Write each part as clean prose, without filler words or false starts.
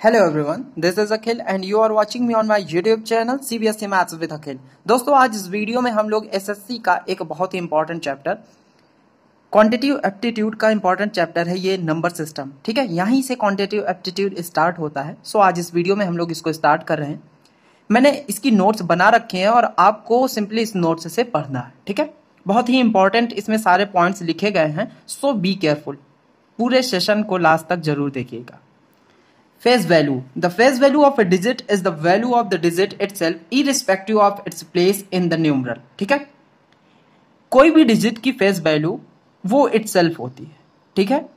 Hello everyone, this is Akhil and you are watching me on my YouTube channel CBSE Maths with Akhil। दोस्तों आज इस video में हम लोग SSC का एक बहुत ही इंपॉर्टेंट चैप्टर क्वांटिटेटिव एप्टीट्यूड का इंपॉर्टेंट चैप्टर है ये नंबर सिस्टम। ठीक है, यहीं से क्वांटिटेटिव एप्टीट्यूड स्टार्ट होता है। सो आज इस वीडियो में हम लोग इसको स्टार्ट कर रहे हैं। मैंने इसकी नोट्स बना रखे हैं और आपको सिंपली इस नोट्स से पढ़ना है। ठीक है, बहुत ही इंपॉर्टेंट इसमें सारे पॉइंट्स लिखे गए हैं। सो बी केयरफुल, पूरे सेशन को लास्ट तक जरूर देखिएगा। Face value. The face value of a digit is the value of the digit itself, irrespective of its place in the numeral. ठीक है, कोई भी डिजिट की फेस वैल्यू वो इटसेल्फ होती है। ठीक है,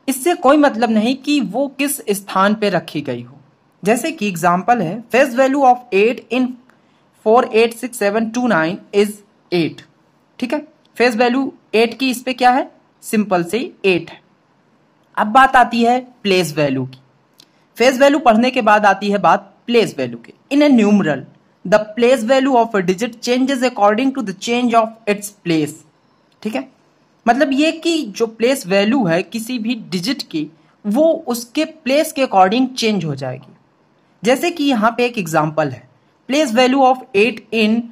इससे कोई मतलब नहीं कि वो किस स्थान पे रखी गई हो। जैसे कि एग्जांपल है, face value of 8 in 486729 is 8। ठीक है, फेस वैल्यू 8 की इस पे क्या है, सिंपल से 8 है। अब बात आती है प्लेस वैल्यू की। फेस वैल्यू पढ़ने के बाद आती है बात प्लेस वैल्यू की। In a numeral the place value of a digit changes according to the change of its place. ठीक है, मतलब ये कि जो प्लेस वैल्यू है किसी भी डिजिट की वो उसके प्लेस के अकॉर्डिंग चेंज हो जाएगी। जैसे कि यहां पे एक एग्जांपल है, place value of 8 in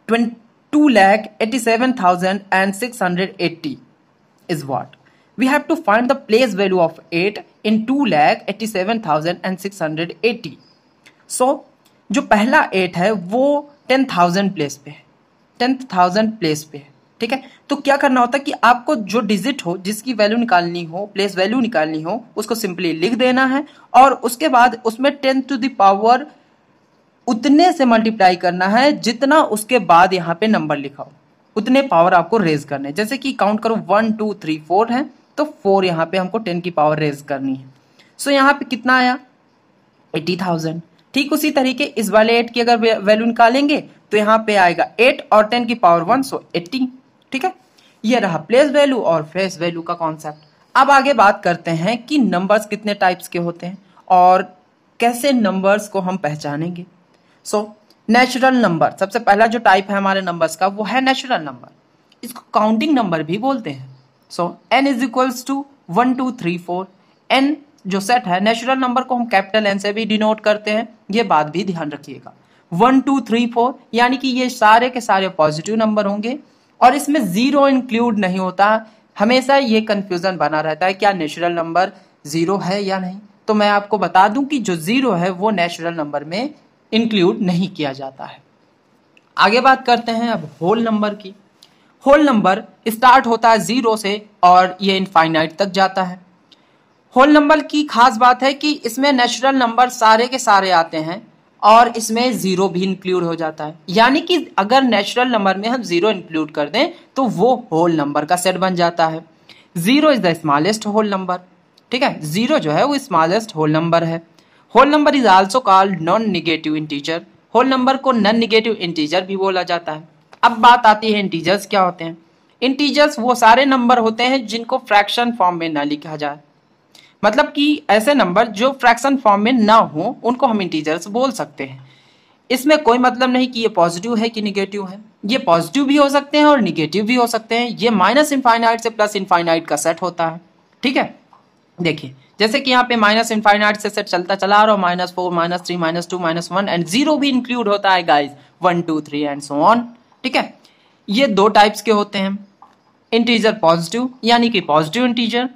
2,87,680 is what? We have to find the place value of 8 in 2,87,680। So जो पहला 8 है वो 10,000 प्लेस पे है, 10,000 प्लेस पे है। ठीक है, तो क्या करना होता है कि आपको जो डिजिट हो, जिसकी वैल्यू निकालनी हो, प्लेस वैल्यू निकालनी हो, उसको सिंपली लिख देना है और उसके बाद उसमें 10 टू द पावर उतने से मल्टीप्लाई करना है जितना उसके बाद यहाँ पे नंबर लिखा हो, उतने पावर आपको रेज करने। जैसे कि काउंट करो 1 2 3 4 है तो 4 यहाँ पे हमको 10 की पावर रेज करनी है। सो यहाँ पे कितना आया, 80,000। ठीक उसी तरीके इस वाले 8 की अगर वैल्यू निकालेंगे तो यहाँ पे आएगा 8 और 10 की पावर 1, सो 80। ठीक है, ये रहा प्लेस वैल्यू और फेस वैल्यू का कॉन्सेप्ट। अब आगे बात करते हैं कि नंबर्स कितने टाइप्स के होते हैं और कैसे नंबर्स को हम पहचानेंगे। सो नेचुरल नंबर, सबसे पहला जो टाइप है हमारे नंबर्स का वो है नेचुरल नंबर। इसको काउंटिंग नंबर भी बोलते हैं। So n is equals to 1 2 3 4। n जो सेट है, नेचुरल नंबर को हम कैपिटल N से भी डिनोट करते हैं, ये बात भी ध्यान रखिएगा। 1 2 3 4 यानी कि ये सारे के सारे पॉजिटिव नंबर होंगे और इसमें जीरो इंक्लूड नहीं होता। हमेशा ये कंफ्यूजन बना रहता है क्या नेचुरल नंबर जीरो है या नहीं। तो मैं आपको बता दूं कि जो जीरो है वो नेचुरल नंबर में इंक्लूड नहीं किया जाता है। आगे बात करते हैं अब होल नंबर की। होल नंबर स्टार्ट होता है 0 से और ये इनफाइनाइट तक जाता है। होल नंबर की खास बात है कि इसमें नेचुरल नंबर सारे के सारे आते हैं और इसमें जीरो भी इंक्लूड हो जाता है। यानी कि अगर नेचुरल नंबर में हम जीरो इंक्लूड कर दें तो वो होल नंबर का सेट बन जाता है। 0 is the smallest whole number. ठीक है, 0 जो है वो स्मॉलेस्ट होल नंबर है। Whole number is also called non negative integer. Whole number को नॉन निगेटिव इंटीजर भी बोला जाता है। अब बात आती है इंटीजर्स क्या होते हैं। इंटीजर्स वो सारे नंबर होते हैं जिनको फ्रैक्शन फॉर्म में ना लिखा जाए, मतलब कि ऐसे नंबर जो फ्रैक्शन फॉर्म में ना हो उनको हम इंटीजर्स बोल सकते हैं। इसमें कोई मतलब नहीं कि ये पॉजिटिव है कि निगेटिव है, ये पॉजिटिव भी हो सकते हैं और निगेटिव भी हो सकते हैं। ये माइनस इनफाइनाइट से प्लस इनफाइनाइट का सेट होता है। ठीक है, देखिए जैसे कि यहाँ पे माइनस इनफाइनाइट से सेट चलता चला आ रहा है, -4 -3 -2 -1 एंड जीरो भी इंक्लूड होता है गाइस, 1 2 3 एंड सो ऑन। ठीक है, ये दो टाइप्स के होते हैं। इंटीजर पॉजिटिव यानी कि पॉजिटिव इंटीजर,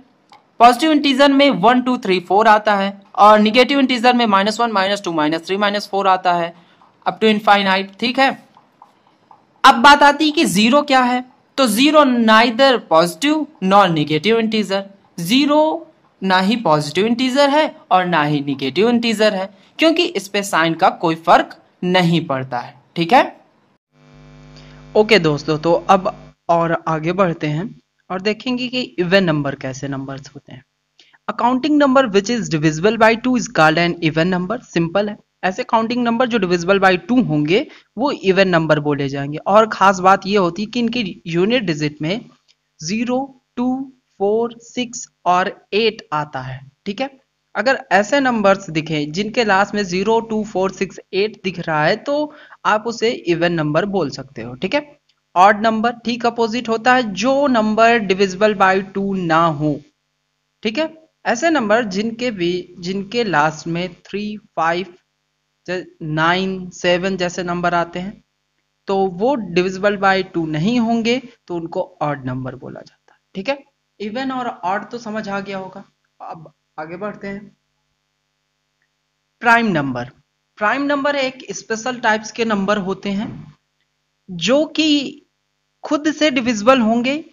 पॉजिटिव इंटीजर में 1 2 3 4 आता है और निगेटिव इंटीजर में -1 -2 -3 -4 आता है अप टू इनफाइनाइट। ठीक है, अब बात आती है कि जीरो क्या है। तो zero neither positive nor negative integer. Zero ना ही पॉजिटिव इंटीजर है और ना ही निगेटिव इंटीजर है, क्योंकि इस पे साइन का कोई फर्क नहीं पड़ता है। ठीक है, ओके दोस्तों, तो अब और आगे बढ़ते हैं और देखेंगे कि इवन नंबर कैसे नंबर्स होते हैं। Accounting number which is divisible by 2 is called an even number. Simple है, ऐसे काउंटिंग नंबर जो डिविजिबल बाय 2 होंगे वो इवन नंबर बोले जाएंगे। और खास बात ये होती है कि इनकी यूनिट डिजिट में 0 2 4 6 और 8 आता है। ठीक है, अगर ऐसे नंबर्स दिखे जिनके लास्ट में 0 2 4 6 8 दिख रहा है तो आप उसे इवन नंबर बोल सकते हो। ठीक है, ऑड नंबर ठीक अपोजिट होता है, जो नंबर डिविजिबल बाय 2 ना हो। ठीक है, ऐसे नंबर जिनके लास्ट में 3, 5, 9, 7 जैसे नंबर आते हैं तो वो डिविजिबल बाय 2 नहीं होंगे, तो उनको ऑड नंबर बोला जाता है। ठीक है, इवन और ऑड तो समझ आ गया होगा। अब आगे बढ़ते हैं। Prime number. प्राइम नंबर एक स्पेशल टाइप्स के नंबर होते हैं जो कि खुद से डिविजिबल होंगे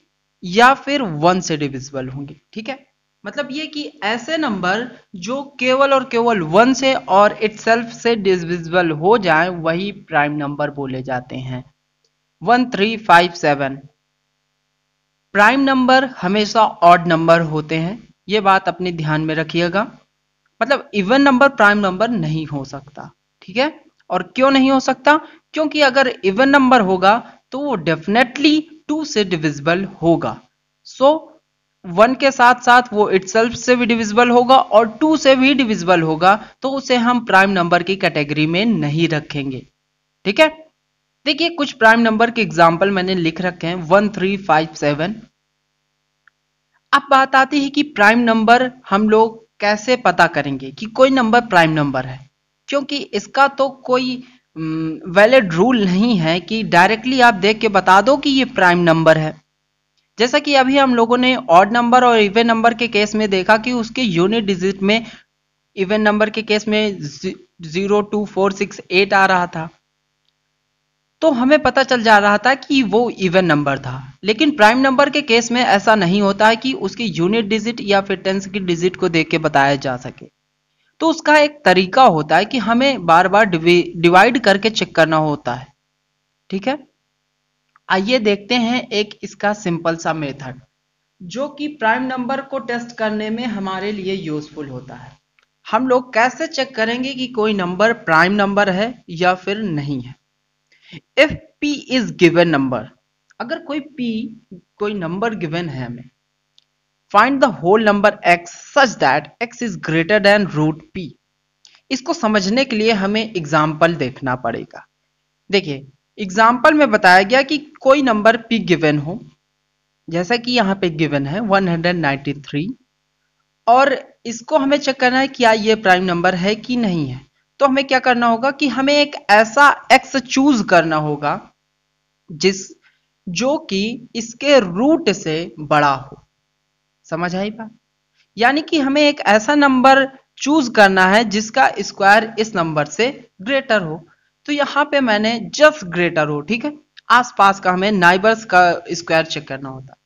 या फिर 1 से डिविजिबल होंगे। ठीक है, मतलब ये कि ऐसे नंबर जो केवल और केवल 1 से और इटसेल्फ से डिविजिबल हो जाए वही प्राइम नंबर बोले जाते हैं। 1, 3, 5, 7 प्राइम नंबर हमेशा ऑड नंबर होते हैं, ये बात अपने ध्यान में रखिएगा। मतलब इवन नंबर प्राइम नंबर नहीं हो सकता। ठीक है, और क्यों नहीं हो सकता? क्योंकि अगर इवन नंबर होगा तो वो डेफिनेटली 2 से डिविजिबल होगा। सो 1 के साथ साथ वो इटसेल्फ से भी डिविजिबल होगा और 2 से भी डिविजिबल होगा, तो उसे हम प्राइम नंबर की कैटेगरी में नहीं रखेंगे। ठीक है, देखिए कुछ प्राइम नंबर के एग्जाम्पल मैंने लिख रखे हैं 1, 3, 5, 7। अब बात आती है कि प्राइम नंबर हम लोग कैसे पता करेंगे कि कोई नंबर प्राइम नंबर है, क्योंकि इसका तो कोई वैलिड रूल नहीं है कि डायरेक्टली आप देख के बता दो कि ये प्राइम नंबर है। जैसा कि अभी हम लोगों ने ऑड नंबर और इवन नंबर के केस में देखा कि उसके यूनिट डिजिट में इवन नंबर के केस में 0, 2, 4, 6, 8 आ रहा था, तो हमें पता चल जा रहा था कि वो इवन नंबर था। लेकिन प्राइम नंबर के केस में ऐसा नहीं होता है कि उसकी यूनिट डिजिट या फिर टेंस की डिजिट को देख के बताया जा सके। तो उसका एक तरीका होता है कि हमें बार बार डिवाइड करके चेक करना होता है। ठीक है, आइए देखते हैं एक इसका सिंपल सा मेथड जो कि प्राइम नंबर को टेस्ट करने में हमारे लिए यूजफुल होता है। हम लोग कैसे चेक करेंगे कि कोई नंबर प्राइम नंबर है या फिर नहीं है। If p is given number, अगर कोई नंबर गिवन है हमें, find the whole number x such that x is greater than root p। इसको समझने के लिए हमें एग्जाम्पल देखना पड़ेगा। देखिए एग्जाम्पल में बताया गया कि कोई नंबर p गिवन हो, जैसा कि यहाँ पे गिवन है 193, और इसको हमें चेक करना है क्या ये प्राइम नंबर है कि नहीं है। तो हमें क्या करना होगा कि हमें एक ऐसा x चूज करना होगा जो कि इसके रूट से बड़ा हो। समझ आई बात? यानी कि हमें एक ऐसा नंबर चूज करना है जिसका स्क्वायर इस नंबर से ग्रेटर हो। तो यहां पे मैंने जस्ट ग्रेटर हो, ठीक है, आसपास का हमें नाइबर्स का स्क्वायर चेक करना होता है।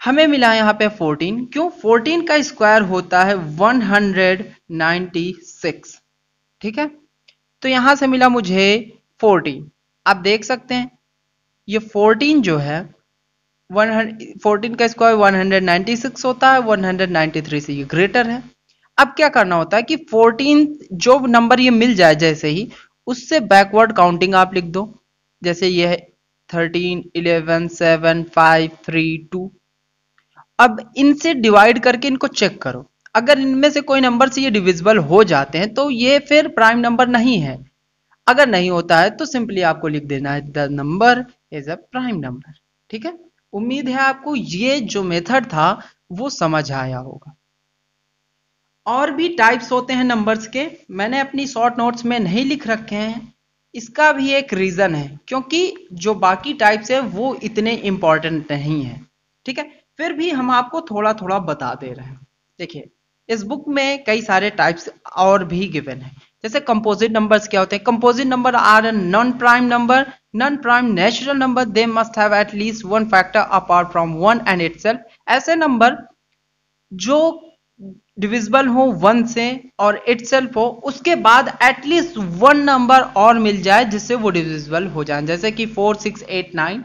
हमें मिला यहां पे 14, क्यों? 14 का स्क्वायर होता है 196। ठीक है, तो यहां से मिला मुझे 14। आप देख सकते हैं ये 14 जो है 14 का स्क्वायर 196 होता है, 193 से ये ग्रेटर है। अब क्या करना होता है कि 14 जो नंबर ये मिल जाए जैसे ही, उससे बैकवर्ड काउंटिंग आप लिख दो। जैसे ये है 13, 11, 7, 5, 3, 2। अब इनसे डिवाइड करके इनको चेक करो, अगर इनमें से कोई नंबर से ये डिविजिबल हो जाते हैं तो ये फिर प्राइम नंबर नहीं है। अगर नहीं होता है तो सिंपली आपको लिख देना है the number is a prime number. ठीक है, उम्मीद है आपको ये जो मेथड था वो समझ आया होगा। और भी टाइप्स होते हैं नंबर्स के, मैंने अपनी शॉर्ट नोट्स में नहीं लिख रखे हैं। इसका भी एक रीजन है, क्योंकि जो बाकी टाइप्स है वो इतने इंपॉर्टेंट नहीं है। ठीक है, फिर भी हम आपको थोड़ा थोड़ा बता दे रहे हैं। देखिए इस बुक में कई सारे टाइप्स और भी गिवन है। जैसे कंपोजिट नंबर्स क्या होते हैं? Composite number are non prime number, non prime natural number, they must have at least one factor apart from one and itself. ऐसे नंबर जो डिविजिबल हो 1 से और इटसेल्फ हो, उसके बाद एटलीस्ट वन नंबर और मिल जाए जिससे वो डिविजिबल हो जाए, जैसे कि 4, 6, 8, 9।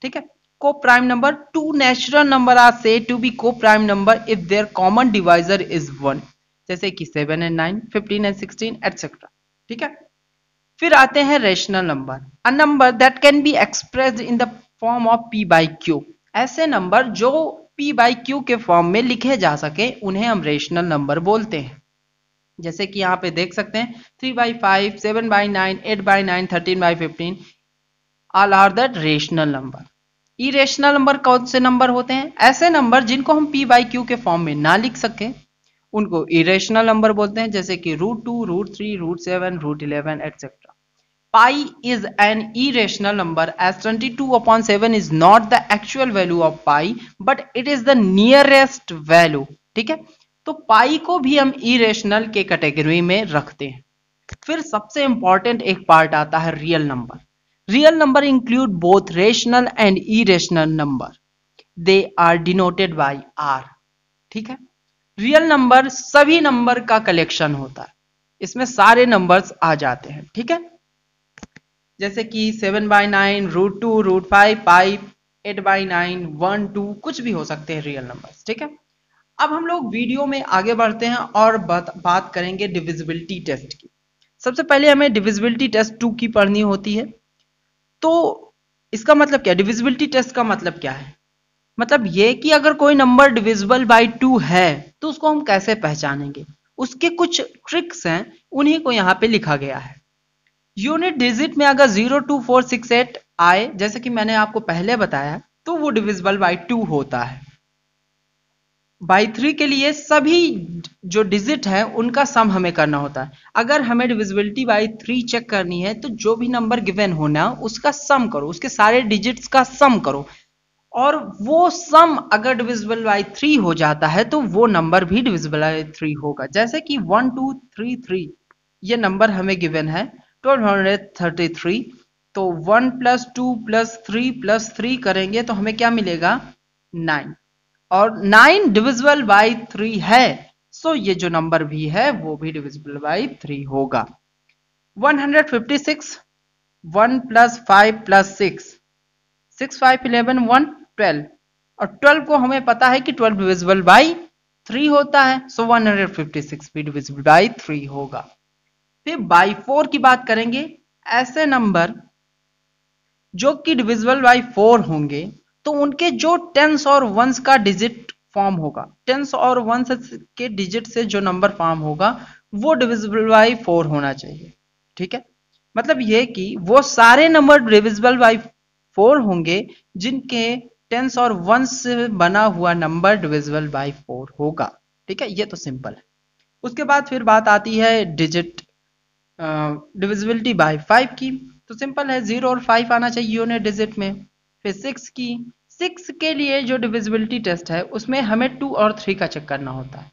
ठीक है, co prime number, 2 natural number are said to be co prime number if their common divisor is 1, जैसे कि 7 एंड 9, 15 एंड 16 एटसेट्रा। ठीक है, फिर आते हैं rational number, a number that can be expressed in the form of p by Q. ऐसे number जो p by Q के फॉर्म में लिखे जा सके उन्हें हम रेशनल नंबर बोलते हैं। जैसे कि यहाँ पे देख सकते हैं 3/5, 7/9, 8/9, 13/15 all are that rational number. Irrational number कौन से नंबर होते हैं? ऐसे नंबर जिनको हम p बाई क्यू के फॉर्म में ना लिख सके, उनको इरेशनल नंबर बोलते हैं, जैसे कि √2, √3, √7, √11 etc. Pi is an irrational number as 22/7 is not the actual value of pi but it is the nearest value. ठीक है, तो पाई को भी हम इरेशनल के कैटेगरी में रखते हैं। फिर सबसे इंपॉर्टेंट एक पार्ट आता है real number. Real number include both rational and irrational number, they are denoted by R. ठीक है, रियल नंबर सभी नंबर का कलेक्शन होता है, इसमें सारे नंबर्स आ जाते हैं। ठीक है, जैसे कि 7/9, √2, √5, पाई, 8/9, 1, 2 कुछ भी हो सकते हैं रियल नंबर्स। ठीक है, अब हम लोग वीडियो में आगे बढ़ते हैं और बात करेंगे डिविजिबिलिटी टेस्ट की। सबसे पहले हमें डिविजिबिलिटी टेस्ट 2 की पढ़नी होती है। तो इसका मतलब क्या, डिविजिबिलिटी टेस्ट का मतलब क्या है? मतलब ये कि अगर कोई नंबर डिविजिबल बाय 2 है तो उसको हम कैसे पहचानेंगे, उसके कुछ ट्रिक्स हैं, उन्हीं को यहाँ पे लिखा गया है। यूनिट डिजिट में अगर 02468 आए, जैसे कि मैंने आपको पहले बताया, तो वो डिविजिबल बाय 2 होता है। बाई 3 के लिए सभी जो डिजिट है उनका सम हमें करना होता है। अगर हमें डिविजिबिलिटी बाई 3 चेक करनी है तो जो भी नंबर गिवन होना उसका सम करो, उसके सारे डिजिट्स का सम करो, और वो सम अगर डिविजिबल बाई 3 हो जाता है तो वो नंबर भी डिविजिबल बाई 3 होगा। जैसे कि 1233 ये नंबर हमें गिवन है 1233, तो 1 + 2 + 3 + 3 करेंगे तो हमें क्या मिलेगा, 9, और 9 डिविजिबल बाई 3 है, सो ये जो नंबर भी है वो भी डिविजिबल बाई 3 होगा। 156, 1 + 5 + 6, 6, 5, 11, 1, 12, और 12 को हमें पता है कि 12 डिविजिबल बाई 3 होता है, सो 156 भी डिविजिबल बाई 3 होगा। फिर बाई 4 की बात करेंगे, ऐसे नंबर जो कि डिविजिबल बाई 4 होंगे तो उनके जो टेंस और वंस का डिजिट फॉर्म होगा, टेंस और वंस के डिजिट से जो नंबर फॉर्म होगा वो डिविजिबल बाई 4 होना चाहिए। ठीक है, मतलब ये कि वो सारे नंबर डिविजिबल बाई 4 होंगे जिनके टेंस और वंस से बना हुआ नंबर डिविजिबल बाई 4 होगा। ठीक है, ये तो सिंपल है। उसके बाद फिर बात आती है डिजिट डिविजिबिलिटी बाई 5 की, तो सिंपल है, 0 और 5 आना चाहिए यूनिट डिजिट में। फिर 6 की, 6 के लिए जो डिविजिबिलिटी टेस्ट है उसमें हमें 2 और 3 का चेक करना होता है।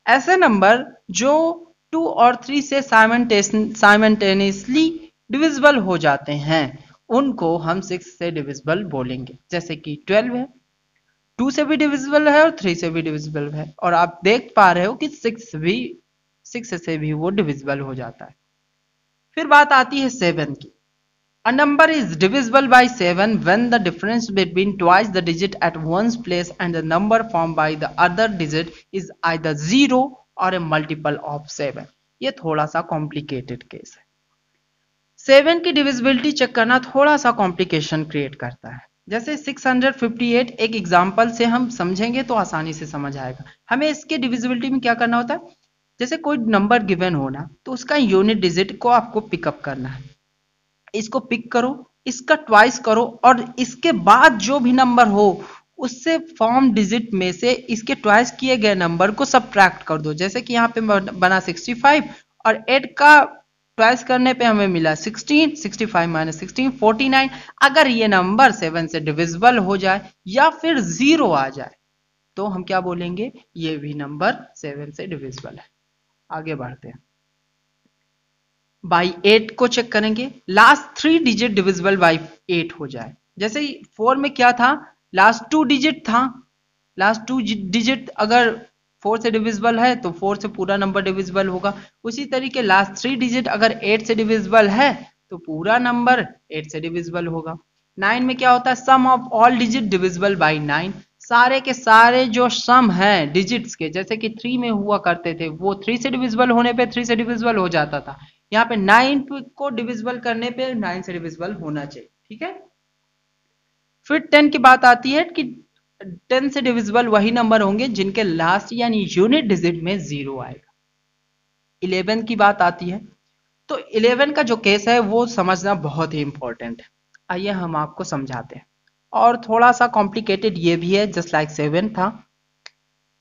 ऐसे नंबर जो 2 और 3 से साइमल्टेनियसली डिविजिबल हो जाते हैं उनको हम 6 से डिविजिबल बोलेंगे। जैसे कि 12 है, 2 से भी डिविजिबल है और 3 से भी डिविजिबल है, और आप देख पा रहे हो कि 6 से भी वो डिविजिबल हो जाता है। फिर बात आती है 7 की। A number is divisible by 7 when the difference between twice the digit at one's place and the number formed by the other digit is either 0 or a multiple of 7. ये थोड़ा सा कॉम्प्लिकेटेड केस है। 7 की divisibility check करना थोड़ा सा complication create करता है। जैसे 658 एक एग्जाम्पल से हम समझेंगे तो आसानी से समझ आएगा। हमें इसके डिविजिबिलिटी में क्या करना होता है, जैसे कोई नंबर गिवन होना तो उसका यूनिट डिजिट को आपको पिकअप करना है, इसको पिक करो, इसका ट्वाइस करो, और इसके बाद जो भी नंबर हो उससे फॉर्म डिजिट में से इसके ट्वाइस किए गए नंबर को सब्ट्रैक्ट कर दो। जैसे कि यहाँ पे बना 65 और 8 का ट्वाइस करने पे हमें मिला 16, 65 - 16 49। अगर ये नंबर 7 से डिविजिबल हो जाए या फिर 0 आ जाए तो हम क्या बोलेंगे, ये भी नंबर 7 से डिविजिबल है। आगे बढ़ते हैं, बाई 8 को चेक करेंगे, लास्ट 3 डिजिट डिविजिबल बाई 8 हो जाए। जैसे 4 में क्या था, लास्ट 2 डिजिट था, लास्ट 2 डिजिट अगर 4 से डिविजिबल है तो 4 से पूरा नंबर डिविजिबल होगा। उसी तरीके लास्ट 3 डिजिट अगर 8 से डिविजिबल है तो पूरा नंबर 8 से डिविजिबल होगा। 9 में क्या होता है, sum of all digit divisible by 9, सारे के सारे जो सम हैं डिजिट्स के, जैसे कि 3 में हुआ करते थे वो 3 से डिविजिबल होने पे 3 से डिविजिबल हो जाता था, यहाँ पे 9 को डिविजिबल करने पे 9 से डिविजिबल होना चाहिए। ठीक है, फिर 10 की बात आती है कि 10 से डिविजिबल वही नंबर होंगे जिनके लास्ट यानी यूनिट डिजिट में 0 आएगा। 11 की बात आती है, तो 11 का जो केस है वो समझना बहुत ही इंपॉर्टेंट है। आइए हम आपको समझाते हैं, और थोड़ा सा कॉम्प्लिकेटेड ये भी है, जस्ट लाइक 7 था।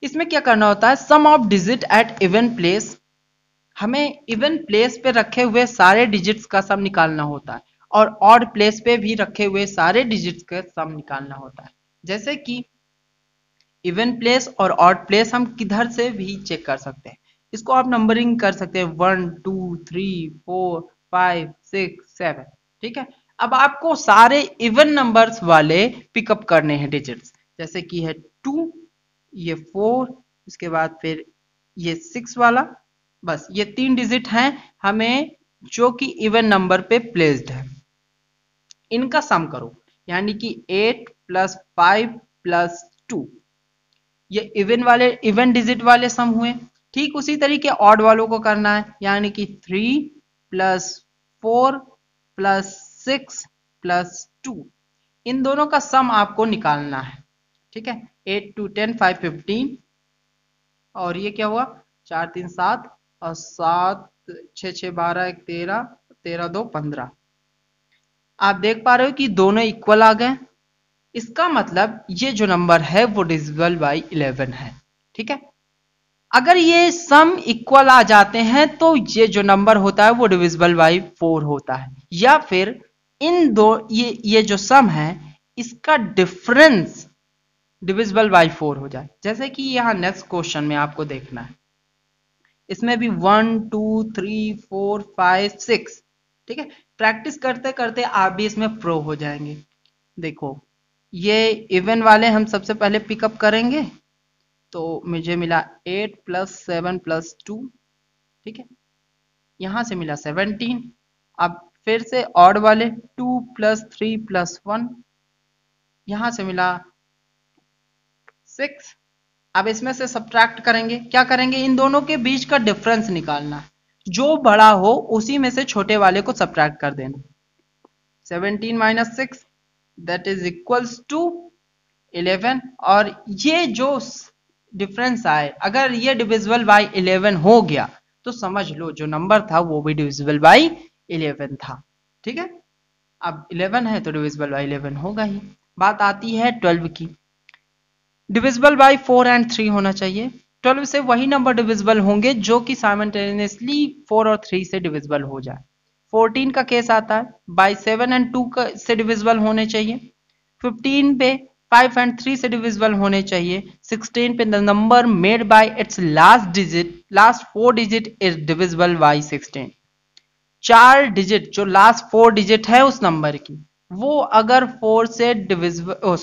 इसमें क्या करना होता है, sum of digit at even place, हमें इवन प्लेस पे रखे हुए सारे डिजिट्स का सम निकालना होता है और ऑड प्लेस पे भी रखे हुए सारे डिजिट्स का सम निकालना होता है। जैसे कि इवन प्लेस और ऑड प्लेस हम किधर से भी चेक कर सकते हैं, इसको आप नंबरिंग कर सकते हैं 1 2 3 4 5 6 7, ठीक है। अब आपको सारे इवन नंबर्स वाले पिकअप करने हैं डिजिट्स, जैसे कि है 2, ये 4, इसके बाद फिर ये 6 वाला, बस ये 3 डिजिट हैं हमें जो कि इवन नंबर पे प्लेस्ड है, इनका सम करो, यानी कि 8 + 5 + 2, ये इवन डिजिट वाले सम हुए। ठीक उसी तरीके ऑड वालों को करना है, यानी कि 3 + 4 + 6 + 2, इन दोनों का सम आपको निकालना है, ठीक है। 8 2 10 5 15, और ये क्या हुआ 4 3 7 और 7 6 6 12 1 13 13 2 15। आप देख पा रहे हो कि दोनों इक्वल आ गए, इसका मतलब ये जो नंबर है वो डिविजिबल बाय 11 है, ठीक है। अगर ये सम इक्वल आ जाते हैं तो ये जो नंबर होता है वो डिविजिबल बाय 4 होता है, या फिर इन दो ये जो सम है इसका डिफरेंस डिविजिबल बाय 4 हो जाए। जैसे कि यहाँ नेक्स्ट क्वेश्चन में आपको देखना है, इसमें भी 1 2 3 4 5 6, ठीक है। प्रैक्टिस करते करते आप भी इसमें प्रो हो जाएंगे। देखो ये इवन वाले हम सबसे पहले पिकअप करेंगे, तो मुझे मिला 8 + 7 + 2, ठीक है, यहां से मिला 17। अब फिर से ऑड वाले 2 + 3 + 1, यहां से मिला 6। अब इसमें से सब्ट्रैक्ट करेंगे, क्या करेंगे, इन दोनों के बीच का डिफरेंस निकालना है, जो बड़ा हो उसी में से छोटे वाले को सब्ट्रैक्ट कर देना। 17 - 6 दैट इज इक्वल्स टू 11, और ये जो डिफरेंस आए अगर ये डिविजिबल बाय 11 हो गया तो समझ लो जो नंबर था वो भी डिविजिबल बाय 11 था, ठीक है। अब 11 है तो डिविजिबल बाय 11 होगा ही। बात आती है 12 की, डिविजिबल बाय 4 और 3 होना चाहिए। 12 से वही नंबर डिविजिबल होंगे जो कि साइमल्टेनियसली 4 और 3 से डिविजिबल हो जाए। 14 का केस आता है बाय 7 और 2 से डिविजिबल होने चाहिए। 15 पे 5 और 3 से डिविजिबल होने चाहिए। 16 पे the number made by it's last 4 digit is divisible by 16। 4 digit जो लास्ट 4 डिजिट है उस नंबर की, वो अगर 4 से डिविजिबल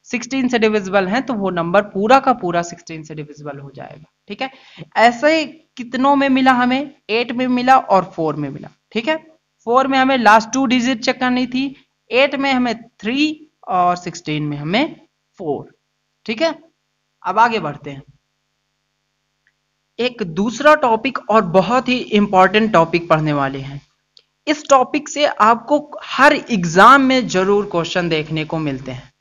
16 से डिविजिबल है तो वो नंबर पूरा का पूरा 16 से डिविजिबल हो जाएगा, ठीक है। ऐसे कितनों में मिला हमें, 8 में मिला और 4 में मिला, ठीक है। 4 में हमें लास्ट 2 डिजिट चेक करनी थी, 8 में हमें 3 और 16 में हमें 4, ठीक है। अब आगे बढ़ते हैं, एक दूसरा टॉपिक और बहुत ही इंपॉर्टेंट टॉपिक पढ़ने वाले हैं। इस टॉपिक से आपको हर एग्जाम में जरूर क्वेश्चन देखने को मिलते हैं,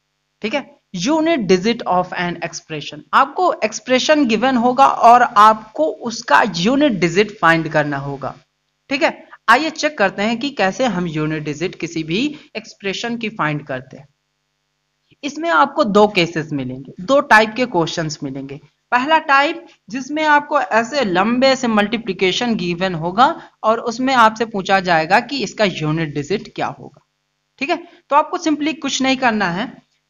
ठीक है। Unit digit of an expression, आपको एक्सप्रेशन गिवन होगा और आपको उसका यूनिट डिजिट फाइंड करना होगा, ठीक है। आइए चेक करते हैं कि कैसे हम यूनिट डिजिट किसी भी एक्सप्रेशन की फाइंड करते हैं। इसमें आपको दो केसेस मिलेंगे, दो टाइप के क्वेश्चंस मिलेंगे। पहला टाइप जिसमें आपको ऐसे लंबे से मल्टीप्लिकेशन गिवन होगा और उसमें आपसे पूछा जाएगा कि इसका यूनिट डिजिट क्या होगा, ठीक है। तो आपको सिंपली कुछ नहीं करना है,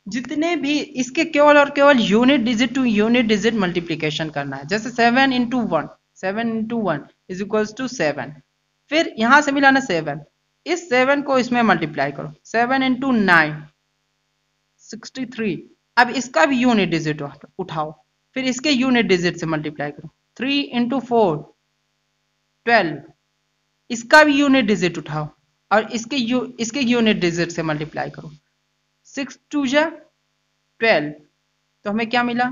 जितने भी इसके केवल और केवल unit digit to unit digit multiplication करना है। जैसे 7 × 1, 7 × 1 इज इक्वल्स टू 7, फिर यहां से मिला ना 7, इस 7 को इसमें मल्टीप्लाई करो, 7 × 9 63। अब इसका भी यूनिट डिजिट उठाओ, फिर इसके यूनिट डिजिट से मल्टीप्लाई करो, 3 × 4 12, इसका भी यूनिट डिजिट उठाओ और इसके यूनिट डिजिट से मल्टीप्लाई करो, 6 2 जा 12, तो हमें क्या मिला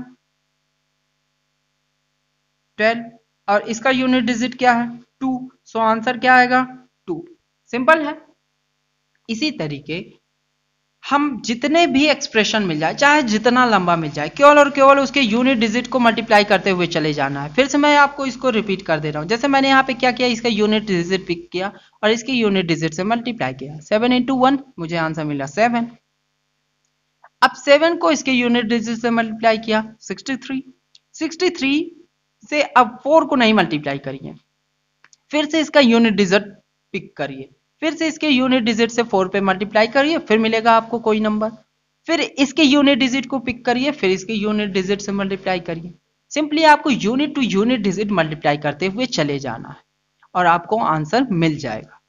12, और इसका यूनिट डिजिट क्या है 2, सो आंसर क्या आएगा 2। सिंपल है। इसी तरीके हम जितने भी एक्सप्रेशन मिल जाए, चाहे जितना लंबा मिल जाए, केवल और केवल उसके यूनिट डिजिट को मल्टीप्लाई करते हुए चले जाना है। फिर से मैं आपको इसको रिपीट कर दे रहा हूं, जैसे मैंने यहाँ पे क्या किया, इसका यूनिट डिजिट पिक किया और इसके यूनिट डिजिट से मल्टीप्लाई किया, 7 × 1 मुझे आंसर मिला 7। अब 7 को इसके यूनिट डिजिट से मल्टीप्लाई किया 63, 63 से अब 4 को नहीं मल्टीप्लाई करिए, फिर से इसका यूनिट डिजिट पिक करिए, फिर से इसके यूनिट डिजिट से 4 पे मल्टीप्लाई करिए, फिर मिलेगा आपको कोई नंबर, फिर इसके यूनिट डिजिट को पिक करिए, फिर इसके यूनिट डिजिट से मल्टीप्लाई करिए। सिंपली आपको unit to unit digit multiply करते हुए चले जाना है और आपको आंसर मिल जाएगा।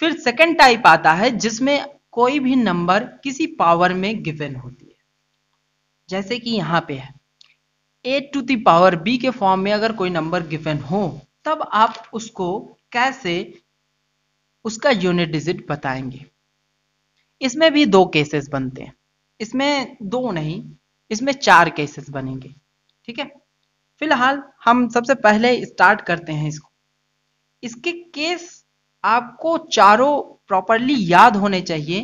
फिर सेकंड टाइप आता है जिसमें कोई भी नंबर किसी पावर में गिवन होती है, जैसे कि यहां पे है a to the power b के फॉर्म में अगर कोई नंबर गिवन हो, तब आप उसको कैसे उसका यूनिट डिजिट बताएंगे। इसमें भी 2 केसेस बनते हैं, इसमें 2 नहीं, इसमें 4 केसेस बनेंगे। ठीक है, फिलहाल हम सबसे पहले स्टार्ट करते हैं इसको। इसके केस आपको चारों प्रॉपरली याद होने चाहिए,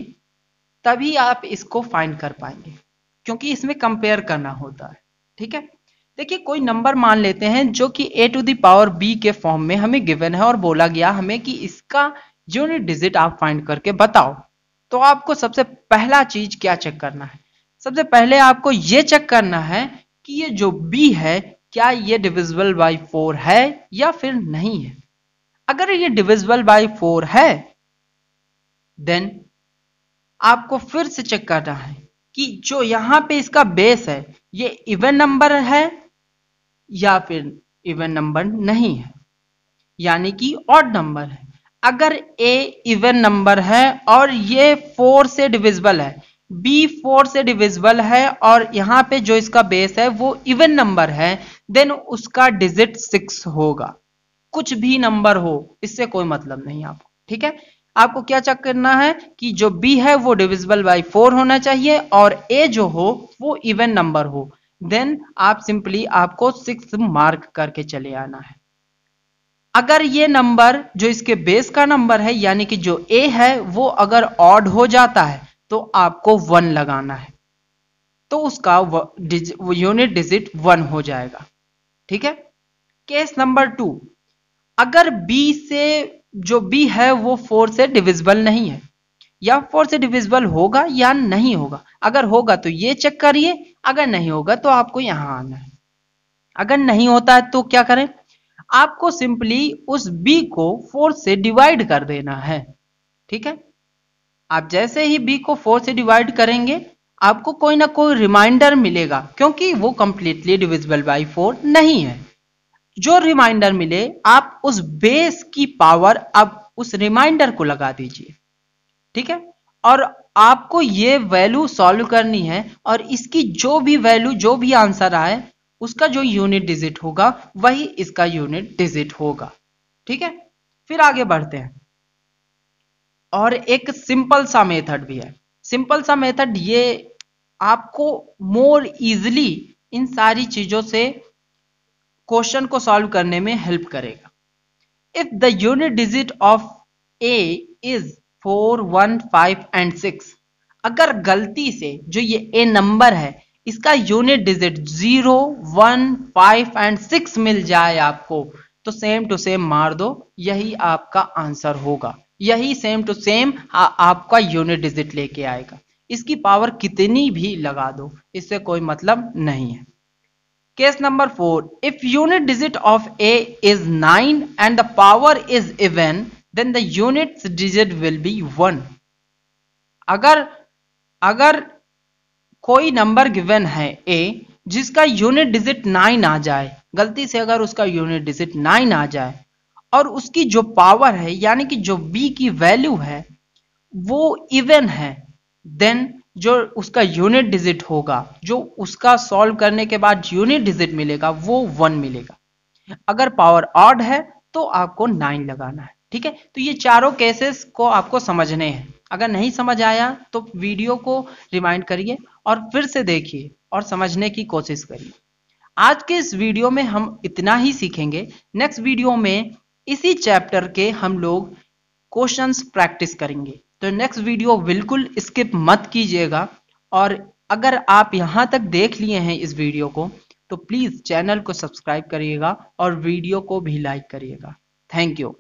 तभी आप इसको फाइंड कर पाएंगे, क्योंकि इसमें कंपेयर करना होता है। ठीक है, देखिए कोई नंबर मान लेते हैं जो कि a to the power b के फॉर्म में हमें गिवन है और बोला गया हमें कि इसका यूनिट डिजिट आप फाइंड करके बताओ। तो आपको सबसे पहला चीज क्या चेक करना है? सबसे पहले आपको ये चेक करना है कि ये जो b है क्या ये डिविजिबल बाय 4 है या फिर नहीं है। अगर ये डिविजिबल बाय 4 है, देन आपको फिर से चेक करना है कि जो यहां पे इसका बेस है ये इवन नंबर है या फिर इवन नंबर नहीं है, यानी कि ऑड नंबर है। अगर a इवन नंबर है और ये 4 से डिविजिबल है, b 4 से डिविजिबल है और यहां पे जो इसका बेस है वो इवन नंबर है, देन उसका डिजिट 6 होगा। कुछ भी नंबर हो, इससे कोई मतलब नहीं आपको। ठीक है, आपको क्या चेक करना है कि जो b है वो डिविजिबल बाय 4 होना चाहिए और a जो हो वो इवन नंबर हो। देन आप सिंपली आपको 6 मार्क करके चले आना है। अगर ये नंबर जो इसके बेस का नंबर है यानी कि जो a है वो अगर ऑड हो जाता है तो आपको 1 लगाना है, तो उसका यूनिट डिजिट 1 हो जाएगा। ठीक है, केस नंबर 2, अगर b से जो b है वो 4 से डिविजिबल नहीं है, या 4 से डिविजिबल होगा या नहीं होगा। अगर होगा तो ये चेक करिए, अगर नहीं होगा तो आपको यहां आना है। अगर नहीं होता है तो क्या करें, आपको सिंपली उस b को 4 से डिवाइड कर देना है। ठीक है, आप जैसे ही b को 4 से डिवाइड करेंगे आपको कोई ना कोई रिमाइंडर मिलेगा, क्योंकि वो कंप्लीटली डिविजिबल बाय 4 नहीं है। जो रिमाइंडर मिले आप उस बेस की पावर अब उस रिमाइंडर को लगा दीजिए। ठीक है, और आपको ये वैल्यू सॉल्व करनी है और इसकी जो भी वैल्यू, जो भी आंसर आए, उसका जो यूनिट डिजिट होगा वही इसका यूनिट डिजिट होगा। ठीक है, फिर आगे बढ़ते हैं। और एक सिंपल सा मेथड भी है। सिंपल सा मेथड ये आपको मोर इजीली इन सारी चीजों से क्वेश्चन को सॉल्व करने में हेल्प करेगा। If the unit digit of a is 4, 1, 5 and 6, अगर गलती से जो ये a नंबर है इसका यूनिट डिजिट 0, 1, 5 एंड 6 मिल जाए आपको, तो सेम टू सेम मार दो, यही आपका आंसर होगा। यही सेम टू सेम आपका यूनिट डिजिट लेके आएगा। इसकी पावर कितनी भी लगा दो, इससे कोई मतलब नहीं है। Case number 4, if unit digit of a is 9 and the power is even, then the unit digit will be 1. अगर कोई नंबर गिवन है a जिसका यूनिट डिजिट 9 आ जाए, गलती से अगर उसका यूनिट डिजिट 9 आ जाए और उसकी जो पावर है यानी कि जो b की वैल्यू है वो इवन है, देन जो उसका यूनिट डिजिट होगा, जो उसका सॉल्व करने के बाद यूनिट डिजिट मिलेगा वो 1 मिलेगा। अगर पावर ऑड है तो आपको 9 लगाना है। ठीक है, तो ये चारों केसेस को आपको समझने हैं। अगर नहीं समझ आया तो वीडियो को रिमाइंड करिए और फिर से देखिए और समझने की कोशिश करिए। आज के इस वीडियो में हम इतना ही सीखेंगे। नेक्स्ट वीडियो में इसी चैप्टर के हम लोग क्वेश्चंस प्रैक्टिस करेंगे, तो नेक्स्ट वीडियो बिल्कुल स्किप मत कीजिएगा। और अगर आप यहां तक देख लिए हैं इस वीडियो को तो प्लीज चैनल को सब्सक्राइब करिएगा और वीडियो को भी लाइक करिएगा। Thank you.